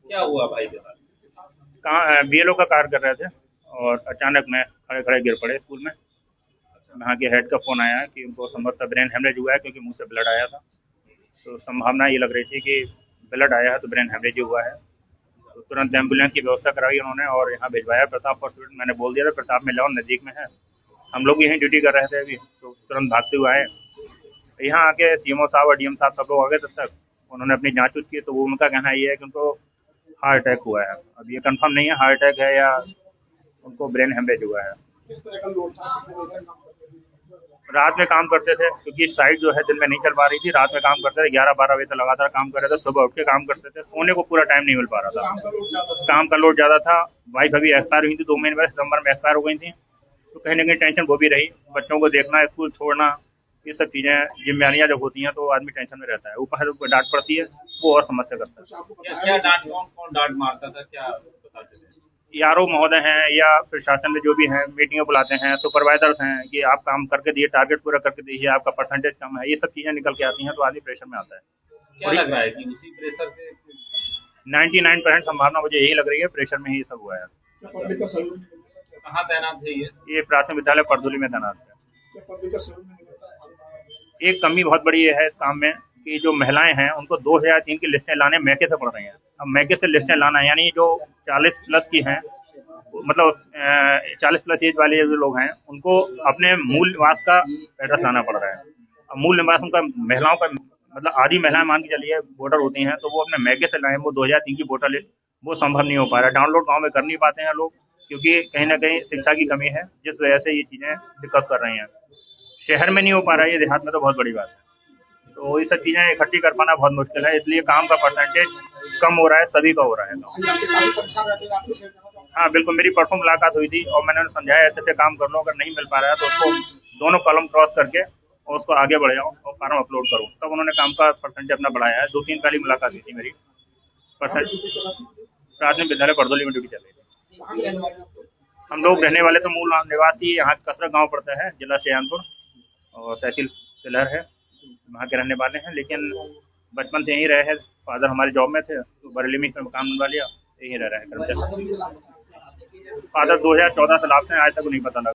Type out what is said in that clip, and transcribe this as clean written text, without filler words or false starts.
क्या हुआ भाई के साथ? कहाँ बीएलओ का कार्य कर रहे थे और अचानक में खड़े खड़े गिर पड़े स्कूल में। अच्छा। वहाँ के हेड का फ़ोन आया कि उनको संभवतः ब्रेन हेमरेज हुआ है क्योंकि मुंह से ब्लड आया था। तो संभावना ये लग रही थी कि ब्लड आया है तो ब्रेन हेमरेज ही हुआ है। तो तुरंत एम्बुलेंस की व्यवस्था कराई उन्होंने और यहाँ भिजवाया प्रताप हॉस्पिटल। मैंने बोल दिया था प्रताप में लाओ, नज़दीक में है। हम लोग यहीं ड्यूटी कर रहे थे अभी, तो तुरंत भागते हुए आए। यहाँ आके सीएमओ साहब और डीएम साहब सब लोग आ गए। तब तक उन्होंने अपनी जांच उच की तो वो उनका कहना ये है कि उनको हार्ट अटैक हुआ है। अब ये कंफर्म नहीं है हार्ट अटैक है या उनको ब्रेन हेमरेज हुआ है। किस तरह का लोड था, कितने बजे तक काम करते थे? रात में काम करते थे क्योंकि साइट जो है दिन में नहीं चल पा रही थी। रात में काम करते थे, 11-12 बजे तक लगातार काम कर रहे थे। सुबह उठ के काम करते थे, सोने को पूरा टाइम नहीं मिल पा रहा था। काम का लोड ज्यादा था। काम का लोड ज़्यादा था। वाइफ अभी एक्सपायर हुई थी 2 महीने पहले, सितंबर में एक्सपायर हो गई थी। तो कहीं ना कहीं टेंशन वो भी रही। बच्चों को देखना, स्कूल छोड़ना, ये सब चीज़ें जिम्मेदारियाँ जब होती हैं तो आदमी टेंशन में रहता है। ऊपर से ऊपर डांट पड़ती है, वो और समस्या करता कुछ आपको है। क्या बताया क्या नहीं? डांट, कौन कौन डांट मारता था, क्या बताते थे? यारो महोदय हैं या प्रशासन में जो भी हैं, मीटिंग बुलाते हैं, सुपरवाइजर्स हैं कि आप काम करके दिए, टारगेट पूरा करके दीजिए, आपका परसेंटेज कम है। ये सब चीज़ें निकल के आती हैं तो आदमी प्रेशर में आता है। क्या और लग रहा है कि उसी प्रेशर से? 99% संभावना मुझे यही लग रही है, प्रेशर में ही सब हुआ है। क्या पब्लिक का सहयोग नहीं मिलता था? क्या कहाँ तैनात है ये? ये प्राथमिक विद्यालय परदुली में तैनात है। क्या पब्लिक का सहयोग नहीं मिलता था? एक कमी बहुत बड़ी ये है इस काम में कि जो महिलाएं हैं उनको 2003 की लिस्टें लाने मैके से पड़ रही हैं। अब मैके से लिस्टें लाना यानी जो 40 प्लस की हैं, मतलब 40 प्लस एज वाले जो लोग हैं उनको अपने मूल निवास का एड्रेस लाना पड़ रहा है। अब मूल निवास उनका महिलाओं का, मतलब आधी महिलाएं मान के चलिए वोटर होती हैं तो वो अपने मैके से लाए वो 2003 की वोटर लिस्ट, वो संभव नहीं हो पा रहा है। डाउनलोड गाँव में कर नहीं पाते हैं लोग क्योंकि कहीं ना कहीं शिक्षा की कमी है जिस वजह से ये चीज़ें दिक्कत कर रही हैं। शहर में नहीं हो पा रहा है, ये देहात में तो बहुत बड़ी बात है। तो ये सब चीज़ें इकट्ठी कर पाना बहुत मुश्किल है, इसलिए काम का परसेंटेज कम हो रहा है, सभी का हो रहा है गाँव में। आज आपके काफी परेशान रहते थे, आपको शेयर करना चाहूंगा। हाँ बिल्कुल, मेरी परसों मुलाकात हुई थी और मैंने उन्हें समझाया ऐसे ऐसे काम कर लो, अगर नहीं मिल पा रहा है तो उसको दोनों कॉलम क्रॉस करके और उसको आगे बढ़ जाओ और फार्म अपलोड करो। तब उन्होंने काम का परसेंटेज अपना बढ़ाया है। 2-3 पहली मुलाकात हुई थी मेरी। कहाँ पे परसेंट ड्यूटी चला था? प्राथमिक विद्यालय परदोली में ड्यूटी चल रही थी। कहाँ के रहने वाले हैं आप लोग? हम लोग रहने वाले तो मूल निवासी यहाँ कसरा गाँव पड़ता है, जिला शहजानपुर और तहसील तिलहर है। वहाँ के रहने वाले हैं, लेकिन बचपन से यहीं रहे हैं। फादर हमारे जॉब में थे तो बरेली में मकान बनवा लिया, यहीं रह रहे हैं कर्मचारी। आजम के खिलाफ बताया। फादर 2014 से लाभ से आज तक नहीं पता लगा।